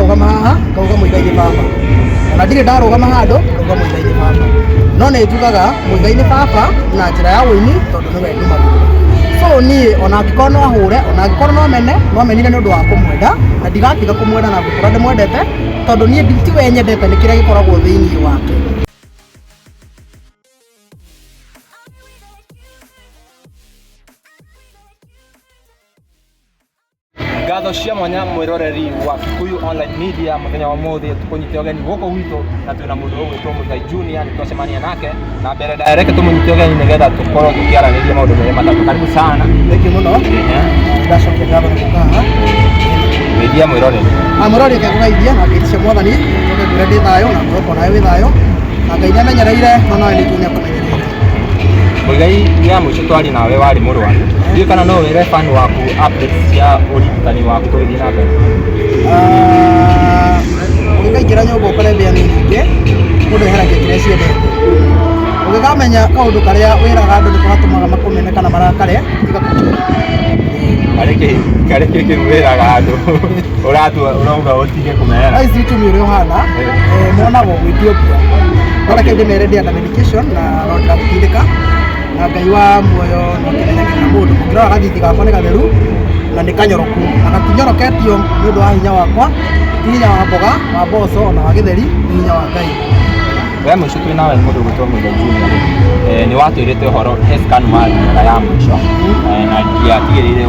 ndarugama haha ngauga Muigai-inĩ baba, ona ndirĩ ndarugama handũ ngauga Muigai-inĩ baba, no nĩ njugaga Muigai-inĩ baba na njĩra ya wĩini tondũ nĩwe ndũmagĩrĩra. So niĩ ona angĩkorwo no hũre, ona angĩkorwo no mene, no menire nĩ ũndũ wa kũmwenda na ndigatiga kũmwenda na ngũkũra ndĩmwendete tondũ niĩ tiwe nyendete, nĩ kĩrĩa gĩkoragwo thĩinĩ wake. Ngatho cia mwanya mwiroreri wa Kikuyu Online Media, muthenya wa muthi tukunyite ogeni guku gwitu na twina mundu ugwitwo Muigai Junior, ni twacemania nake na mbere direct tumunyite ogeni nigetha tukorwo tukiaraniria maundu mere matatu. Karibu sana. Thank you muno. Ndacokia ngatho nĩ gũkaha media mwiroreri mwiroreri akagũgeithia na ngeicia mwathani tuge ngure ndĩ thayo na ngorwo nawe wĩ thayo na Ngai nĩamenyereire no nawe nĩ Junior kũmenyereire. Muigai ya muico twari nawe wari mũrwaru, ndiũ kana no wĩre fan waku updates cia ũrigitani waku tũgĩthiĩ na mbere. Ũngĩkaingĩra nyũmba ũkore mbĩa nĩ nyingĩ, mũndũ eheragia kĩrĩa ciendete. Ũngĩkamenya kaũndũ karĩa wĩraga andũ nĩ gatũmaga makũmene kana marakare, karĩ kĩu wĩraga andũ ũrauga ũtige kũmera. Ici itumi ũrĩa ũhana monagwo gwĩtio mbia. Reke ndĩmere ndĩ under medication na no ndĩratindĩka na Ngai wa muoyo no kĩmenyagĩrĩra mũndũ. Ngĩrora gathithi gakwa nĩ gatheru na nĩ kanyoroku na gatinyoroketio nĩ ũndũ wa hinya wakwa, ti hinya wa mboga, wa mboco ona wa gĩtheri, nĩ hinya wa Ngai. We mũico twĩ nawe mũndũ ũgwĩtwo Muigai Junior, nĩ watwĩrĩte ũhoro he scan wathiraga ya mũico na ndiatigĩrĩire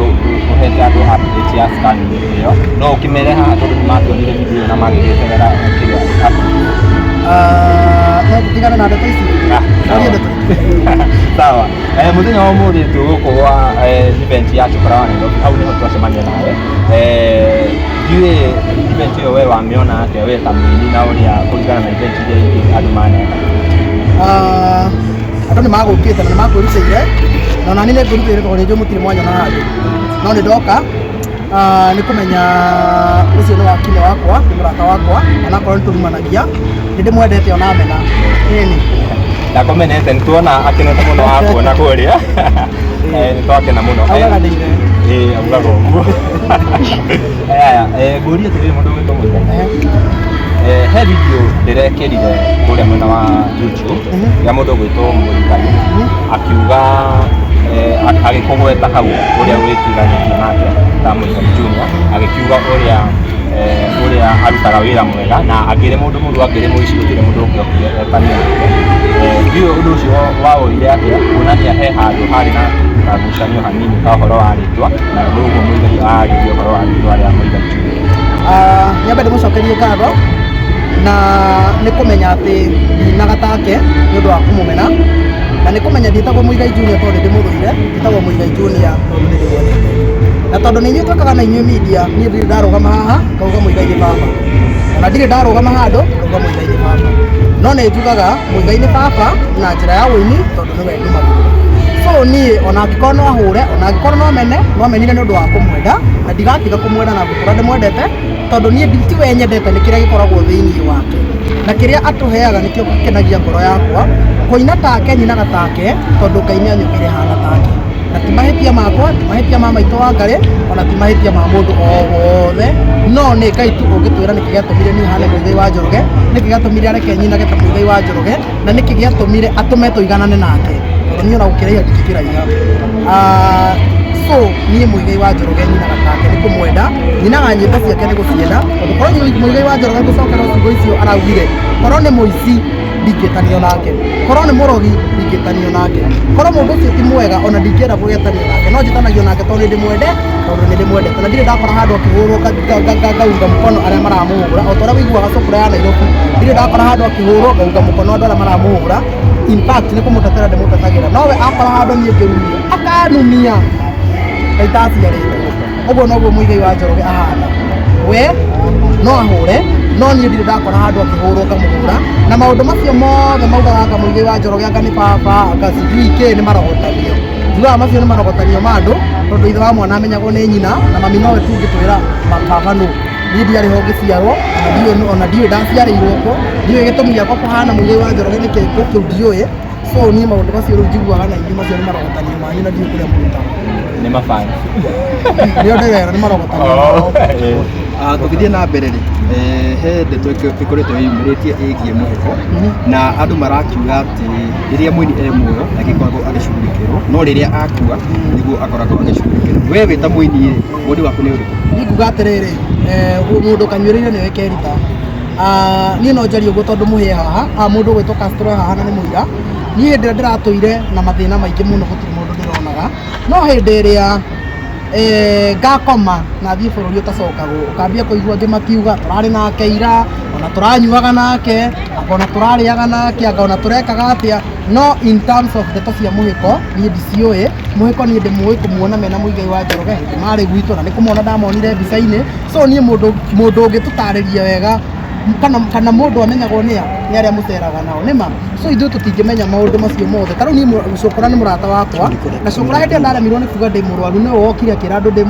ũhete andũ update ya scan ĩyo, no ũkĩmere haha tondũ nĩ matuonire video na magĩgĩteng'era kĩrĩa no tũtigane na ndeto ici. Sawa. Muthenya wa ũmũthĩ tũgũkorwo event ya Chokora wa Nairobi, hau nĩho twacemania nawe. Ndiũĩ event ĩyo we wamĩona atĩa we ta mũini na ũrĩa kũringana na event iria ingĩ andũ maneka? Andũ nĩ magũkĩte na nĩ makwĩrutĩire na nani nĩ ngwĩrutĩire tondũ nĩnjũĩ mũtirĩ mwanya na handũ, no nĩ ndoka nĩ kũmenya ũcio nĩ wakile wakwa, nĩ mũrata wakwa, onakorwo nĩ tũrumanagia nĩ ndĩmwendete ona mena. Ĩni ndakomenete, nĩ tuona akenete mũno wa kuona kũrĩa, nĩ twakena mũno. Augaga ndĩire. Augaga ũguo. Ngũrie tũrĩ mũndũ ũgwĩtwo Muigai, he video ndĩrekĩrire kũrĩa mwena wa YouTube ya mũndũ ũgwĩtwo Muigai akiuga agĩkũgweta hau ũrĩa wĩkiganĩtie nake ta Muigai Junior, agĩkiuga ũrĩa arutaga wĩra mwega na angĩrĩ mũndũ mũru angĩrĩ mũici gũtirĩ mũndũ ũngĩokire etania nake. Ndiũĩ ũndũ ũcio waũire atĩa, kuonania he handũ harĩ na kagucanio hanini ka ũhoro wa rĩtwa na ũguo Muigai arĩtie ũhoro wa rĩtwa rĩa Muigai Junior. Nyambe ndĩmũcokerie ngatho na nĩ kũmenya atĩ ndinaga take nĩ ũndũ wa kũmũmena na nĩ kũmenya ndĩtagwo Muigai Junior tondũ ndĩmũthũire, ndĩtagwo Muigai Junior tondũ ndĩmwendete. Na tondũ nĩ inyuĩ twĩkaga na inyuĩ media, niĩ ndirĩ ndarũgama haha ngauga Muigai-inĩ baba, ona ndirĩ ndarũgama handũ ngauga Muigai-inĩ baba, no nĩ njugaga Muigai-inĩ baba na njĩra ya wĩini tondũ nĩwe ndũmagĩrĩra. So niĩ ona angĩkorwo no hũre, ona angĩkorwo no mene, no menire nĩ ũndũ wa kũmwenda na ndigatiga kũmwenda na ngũkũra ndĩmwendete tondũ niĩ tiwe nyendete, nĩ kĩrĩa gĩkoragwo thĩinĩ wake na kĩrĩa atũheaga nĩkĩo gĩkenagia ngoro yakwa. Kũina take nyinaga take tondũ Ngai nĩanyũmbire hana take, na ti mahĩtia makwa, ti mahĩtia ma maitũ wa Ngarĩ, ona ti mahĩtia ma mũndũ o wothe, no nĩ Ngai tu ũngĩtwĩra nĩkĩ gĩatũmire niĩ hane Muigai wa Njoroge, nĩkĩ gĩatũmire areke nyinage ta Muigai wa Njoroge, na nĩkĩ gĩatũmire atũme tũiganane nake tondũ niĩ ona gũkĩraiha ndingĩkĩraiha. So niĩ Muigai wa Njoroge nyinaga take nĩ kũmwenda, nyinaga nyĩmbo ciake nĩ gũcienda tondũ korwo Muigai wa Njoroge gũcokera ciugo icio araugire, korwo nĩ mũici ndingĩtanio nake, korwo nĩ mũrogi ndingĩtanio nake, korwo mũndũ ũcio ti mwega ona ndingĩenda gũgetanio nake, no njĩtanagio nake tondũ nĩ ndĩmwendete na ndirĩ ndakora handũ akĩhũrwo ngaunga mũkono arĩa maramũhũra, o ta ũrĩa wĩiguaga Chokora ya Nairobi, ndirĩ ndakora handũ akĩhũrwo ngaunga mũkono andũ arĩa maramũhũra. In fact nĩ kũmũtetera ndĩmũtetagĩra, nowe akora handũ niĩ ngĩrumia akanumia ngaitaciarĩte. Ũguo noguo Muigai wa Njoroge ahana, we no ahũre no niĩ ndirĩ ndakora handũ akĩhũrwo ngamũhũra, na maũndũ macio mothe maugaga anga Muigai wa Njoroge anga nĩ baba anga sijui kĩ nĩ marogotanio. Njugaga macio nĩ marogotanio ma andũ tondũ ithe wa mwana amenyagwo nĩ nyina na mami nowe tu ũngĩtwĩra baba nũ. Niĩ ndiarĩ ho ngĩciarwo ona ndiũĩ ndaciarĩirwo kũ, ndiũĩ gĩtũmi gĩakwa kũhana Muigai wa Njoroge nĩ kĩrĩkũ kĩu ndiũĩ. So niĩ maũndũ macio rĩu njiguaga na inyuĩ macio nĩ marogotanio manyu na ndiũĩ kũrĩa mũrutaga. Nĩ mabani. Nĩo ndĩ wega nĩ marogotanio. Tũgĩthiĩ na mbere rĩ, he ndeto ikoretwo yumĩrĩtie ĩgiĩ mũheko na andũ marakiuga atĩ rĩrĩa mũini muoyo agĩkoragwo agĩcugurĩkĩrwo no rĩrĩa akua nĩguo akoragwo agĩcugurĩkĩrwo. We wĩta mũini mũndũ waku nĩ ũrĩkũ? Niĩ nguga atĩrĩrĩ, mũndũ kanyuĩrĩire nĩwe kerita. Niĩ no njarie ũguo tondũ mũhĩa haha mũndũ ũgwĩtwo Castro haha na nĩ mũira. Niĩ hĩndĩ ĩrĩa ndĩratũire na mathĩna maingĩ mũno gũtirĩ mũndũ ndĩronaga, no hĩndĩ ĩrĩa ngakoma na thiĩ bũrũri ũtacokagwo ũkambia kũigua angĩ makiuga tũrarĩ nake ira, ona tũranyuaga nake, ona tũrarĩaga nake, ona tũrekaga atĩa. No in terms of ndeto cia mũhĩko niĩ ndiciũĩ. Mũhĩko niĩ ndĩmũĩ kũmuona mena Muigai wa Njoroge hĩndĩ marĩ gwitũ na nĩ kũmona ndamonire mbica-inĩ. So niĩ mũndũ ũngĩtũtarĩria wega kana mũndũ amenyagwo nĩ arĩa mũceraga nao nĩma. So ithuĩ tũtingĩmenya maũndũ macio mothe. Ta rĩu niĩ Cũkũra nĩ mũrata wakwa na Cũkũra hĩndĩ ĩrĩa ndaremirwo nĩ kuga ndĩ mũrwaru nĩwe wokire akĩra andũ ndĩ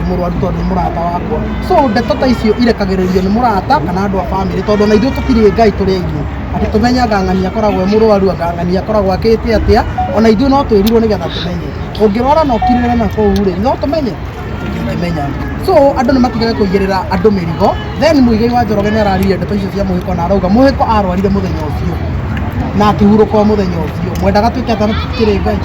mũrwaru tondũ nĩ mũrata wakwa. So ndeto ta icio irekagĩrĩrio nĩ mũrata kana andũ a bamĩrĩ tondũ ona ithuĩ tũtirĩ Ngai tũrĩ aingĩ atĩ tũmenyaga ng'ani akoragwo e mũrwaru, ng'ani akoragwo akĩte atĩa. Ona ithuĩ no twĩrirwo nĩgetha tũmenye. Ũngĩrwara na ũkirĩre na kũu rĩ no tũmenye tũtingĩmenya. So andũ nĩ matigage kũigĩrĩra andũ mĩrigo. Then Muigai wa Njoroge nĩ araririe ndeto icio cia mũhĩko na arauga mũhĩko arwarire mũthenya ũcio na akĩhurũka mũthenya ũcio. Mwendaga twĩke atĩa na tũtikĩrĩ Ngai?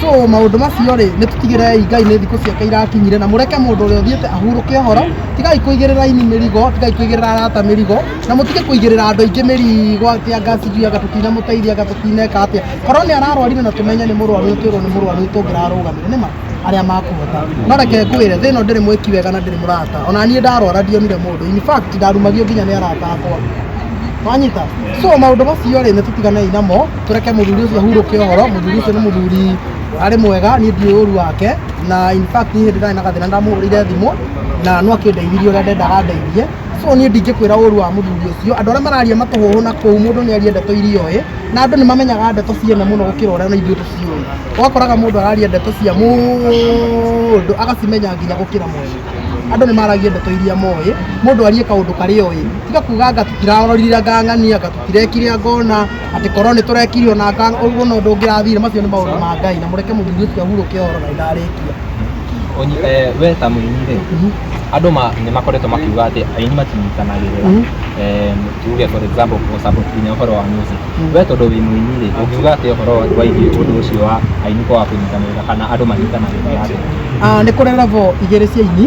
So maũndũ macio rĩ nĩ tũtigĩrei Ngai nĩ thikũ ciake irakinyire na mũreke mũndũ ũrĩa ũthiĩte ahurũke ũhoro. Tigai kũigĩrĩra ini mĩrigo, tigai kũigĩrĩra arata mĩrigo na mũtige kũigĩrĩra andũ aingĩ mĩrigo atĩ anga sijui anga tũtinamũteithia anga tũtineka atĩa. Korwo nĩ ararwarire na tũmenye nĩ mũrwaru twĩrwo nĩ mũrwaru tũngĩrarũgamire nĩma arĩa makũhota. No reke ngwĩre thĩna ndĩrĩ mwĩki wega na ndĩrĩ mũrata. Ona niĩ ndarwara ndionire mũndũ. In fact ndarumagio nginya nĩ arata akwa. Wanyita. So maũndũ macio rĩ nĩ tũtiganei namo, tũreke mũthuri ũcio ahurũke ũhoro. Mũthuri ũcio nĩ mũthuri arĩ mwega, niĩ ndiũĩ ũru wake na in fact niĩ hĩndĩ ndarĩ na gathĩna ndamũhũrĩire thimũ na no akĩndeithirie ũrĩa ndendaga ndeithie. So niĩ ndingĩkwĩra ũru wa mũthuri ũcio. Andũ arĩa mararia matũhũhũ na kũu mũndũ nĩ aria ndeto iria oĩ na andũ nĩ mamenyaga ndeto ciene mũno gũkĩra ũrĩa na ithuĩ tũciũĩ. Ũgakoraga mũndũ araria ndeto cia mũndũ agacimenya nginya gũkĩra mwene. Andũ nĩ maragia ndeto iria moĩ, mũndũ arie kaũndũ karĩa oĩ. Tiga kuga anga tũtirarorire ng'ang'ani, anga tũtirekire ngona atĩ korwo nĩ tũrekire ona ũguo no ũndũ ũngĩrathire. Macio nĩ maũndũ ma Ngai na mũreke mũthuri ũcio ahurũke ũhoro na ndarĩkia. We ta mũini rĩ, andũ nĩ makoretwo makiuga atĩ aini matinyitanagĩrĩra. Tuge for example gũcapotinya ũhoro wa music. We tondũ wĩ mũini rĩ ũngiuga atĩ ũhoro wĩgiĩ ũndũ ũcio wa aini kwaga kũnyitanĩrĩra kana andũ manyitanagĩrĩra atĩa? Nĩ kũrĩ level igĩrĩ cia ini,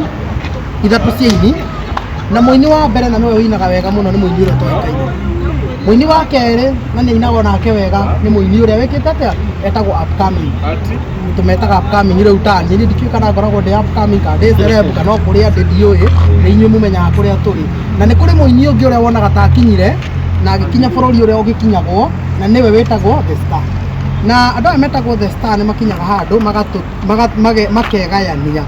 ithatũ cia ini na mũini wa mbere na nĩwe ũinaga wega mũno nĩ mũini ũrĩa tũĩkaine. Mũini wa kerĩ na nĩ ainaga nake wega nĩ mũini ũrĩa wĩkĩte atĩa etagwo upcoming. Tũmetaga upcoming rĩu ta niĩ ndikĩũĩ kana ngoragwo ndĩ upcoming kana ndĩ celeb kana kũrĩa ndĩ ndiũĩ, nĩ inyuĩ mũmenyaga kũrĩa tũrĩ. Na nĩ kũrĩ mũini ũngĩ ũrĩa wonaga ta akinyire na agĩkinya bũrũri ũrĩa ũgĩkinyagwo na nĩwe wĩtagwo The Star. Na andũ aya metagwo The Star nĩ makinyaga handũ makegayania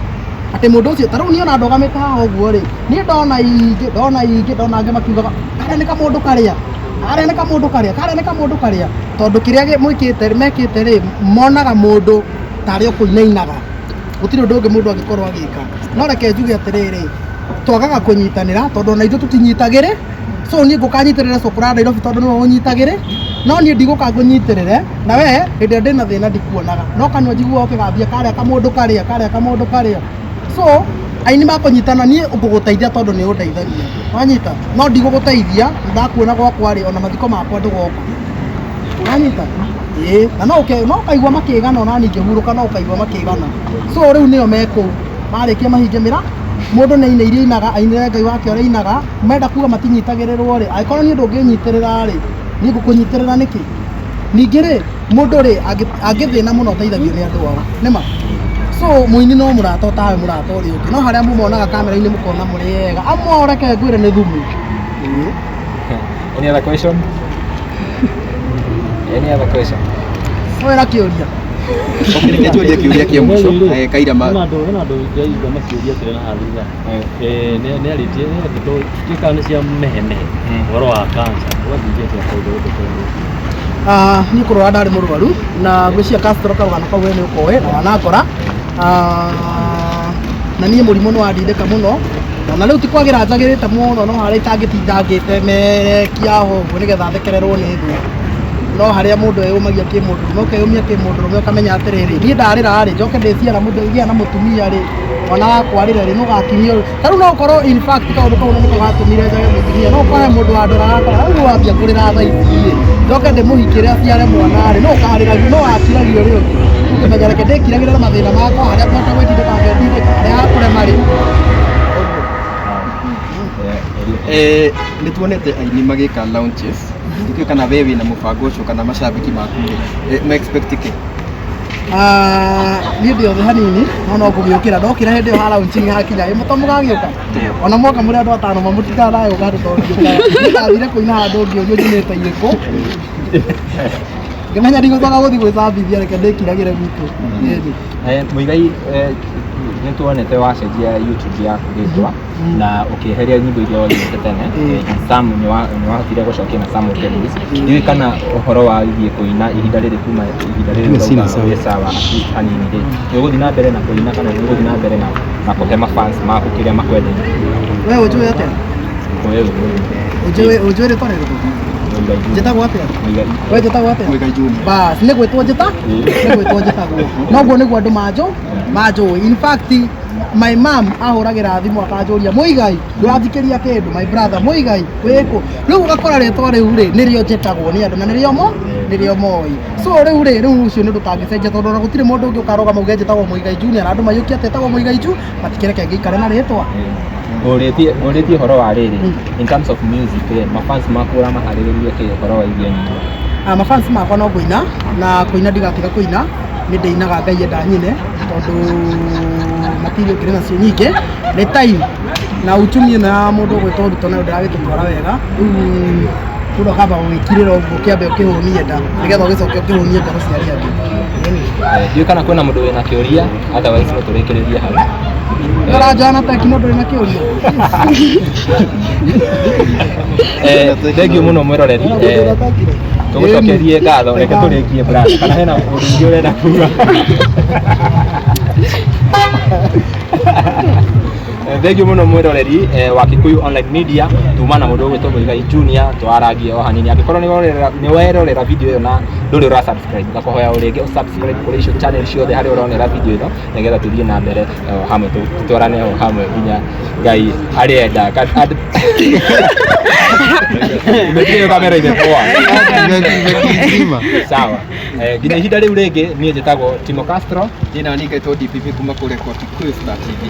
atĩ mũndũ ũcio ta rĩu niĩ ona ndogamĩte haha ũguo rĩ niĩ ndona angĩ makiugaga karĩa nĩ kamũndũ karĩa tondũ kĩrĩa mekĩte rĩ monaga mũndũ tarĩ o kũinainaga gũtirĩ ũndũ ũngĩ mũndũ angĩkorwo agĩka. No reke njuge atĩrĩrĩ twagaga kũnyitanĩra tondũ ona ithuĩ tũtinyitagĩrĩ. So niĩ ngũkanyitĩrĩra Cũkũra Nairobi tondũ nĩwe ũnyitagĩrĩ, no niĩ ndigũka ngũnyitĩrĩre na we hĩndĩ ĩrĩa ndĩna thĩna ndikuonaga no kanua njiguaga ũkĩgambia karĩa kamũndũ karĩa. So aini makũnyitana niĩ ngũgũteithia tondũ nĩ ũndeithagia wanyita, no ndigũgũteithia ndakuona gwakwa rĩ ona mathiko makwa ndũgoka wanyita. Na no ũkaigua makĩgana ona ningĩ hurũka no ũkaigua makĩgana. So rĩu nĩo mekũu marĩkia mahingemĩra mũndũ nĩ ainĩirie ainaga ainĩre Ngai wake ũrĩa ainaga menda kuga matinyitagĩrĩrwo rĩ angĩkorwo niĩ ndũngĩnyitĩrĩra rĩ niĩ ngũkũnyitĩrĩra nĩkĩ? Ningĩ rĩ mũndũ rĩ angĩthĩna mũno ũteithagio nĩ andũ ao nĩma. So mũini no mũrata ũtawe mũrata ũrĩa ũngĩ no harĩa mũmonaga kamera-inĩ mũkona mũrĩ ega amwe reke ngwĩre nĩ thumu. Any other question? Wĩra kĩũria. Reke tuorie kĩũria kĩa mũico Kaira andũ ingĩiga makĩũria kĩrĩa na harĩa nĩ arĩtie tuĩkaga nĩ cia mehemehe ũhoro wa cancer ũgathiĩte kaũndũ gũtũ. Niĩ kũrwara ndarĩ mũrwaru na gwĩcia Castro karũgano kau we nĩ ũkoĩ na wanakora na niĩ mũrimũ nĩ wandindĩka mũno na rĩu ti kwagĩra njagĩrĩte mũno no harĩa itangĩtinda ngĩtemekia ũguo nĩgetha thekererwo nĩ thũ. no haria mundu eyumagia kimundurume ukeyumia kimundurume ukamenya atiriri ni ndarira ri njoke ndiciara mundu igia na mutumia ri ona wakwarira ri nugakinyio karu no korwo in fact kaundu kau niko gatumire njage mutumia no kore mundu andora akora au wambia kurira thaa ici njoke ndimuhikire aciare mwana ri no kariragia no akiragio ri ukimenya reke ndikiragirira mathina makwa haria twata gwitindika ngendindika haria akurema ri nĩ tuonete aini magĩka launches ndikĩũĩ kana we wĩna mũbango ũcio kana macambĩki maku ma expect kĩ niĩ ndĩ othe hanini no ngũgĩũkĩra ndokĩra hĩndĩ ĩyo ha launching hakinya mũto mũgagĩũka ona mwoka mũrĩ andũ atano mamũtikanaga gũka andũ tongĩũka nĩndathire kũina handũ ngĩũrio nyumĩte irĩkũ ngĩmenya ndigũcoka gũthiĩ gwĩcambithia reke ndĩkiragĩre gwitũ Muigai nĩ tuonete wacenjia YouTube yaku rĩtwa na ũkĩeheria nyĩmbo iria wendete tene Sam nĩ wahotire gũcokia na Sam Kelis ndiũĩ kana ũhoro wa gĩthiĩ kũina ihinda rĩrĩ kuma ihinda rĩrĩ wĩ sawa hanini rĩ nĩ ũgũthiĩ na mbere na kũina kana nĩ ũgũthiĩ na mbere na kũhe mafans maku kĩrĩa makwendete we ũnjũĩ atĩa ũnjũĩ rĩtwa rĩrĩkũ njĩtagwo atĩa we njĩtagwo atĩa Muigai Junior bas nĩ gwĩtwo njĩtagwo noguo nĩguo andũ manjũĩ in fact my mom ahũragĩra thimũ akanjũria Muigai ndũrathikĩria kĩndũ my brother Muigai wĩkũ rĩu ũgakora rĩtwa rĩu rĩ nĩrĩo njĩtagwo nĩ andũ na nĩrĩo moĩ so rĩu ũcio nĩ ndũtangĩcenjia tondũ ona gũtirĩ mũndũ ũngĩ ũkarũgama uge njĩtagwo Muigai Junior na andũ maiyũkia tetagwo Muigai Junior matikĩreke ngĩikare na rĩtwa ũrĩtie ũhoro wa rĩrĩ in terms of music mafans maku ũramaharĩrĩria kĩ ũhoro wa iria nyingĩ mafans makwa no kũina na kũina ndigatiga kũina nĩ ndĩinaga Ngai enda nyine tondũ material ngĩrĩ nacio nyingĩ nĩ time na uchumi na mũndũ gwĩtwo Ruto nayo ndĩragĩtũtwara wega rĩu mũndũ akamba gũgĩkirĩra ũguo kĩambe ũkĩhũnie nda nĩgetha ũgĩcoke ũkĩhũnie ngoro cia arĩa angĩ ndiũĩ kana kwĩna mũndũ wĩna kĩũria otherwise no tũrĩkĩrĩrie hau Rajana tekino ndũrĩ na kĩũria thengiũ mũno mwĩroreri tũgũcokerie ngatho reke tũrĩkie brand kana hena ũndũ ũngĩ ũrenda kuga thengiũ mũno mwĩroreri wa Kikuyu Online Media tuma na mũndũ ũgwĩtwo Muigai Junior twaragie o hanini angĩkorwo nĩ werorera video ĩyo na ndũrĩ ũra subscribe ngakũhoya ũrĩngĩ subscribe kũrĩ icio channel ciothe harĩa ũronera video ĩno nĩgetha tũthiĩ na mbere hamwe tũtwarane hamwe nginya Ngai arĩenda ndio kamera imepoa sawa nginya ihinda rĩu rĩngĩ niĩ njĩtagwo Timo Castro ndĩna nĩ ngaitwo DPP kuma kũrĩa kwa Kikuyu Star TV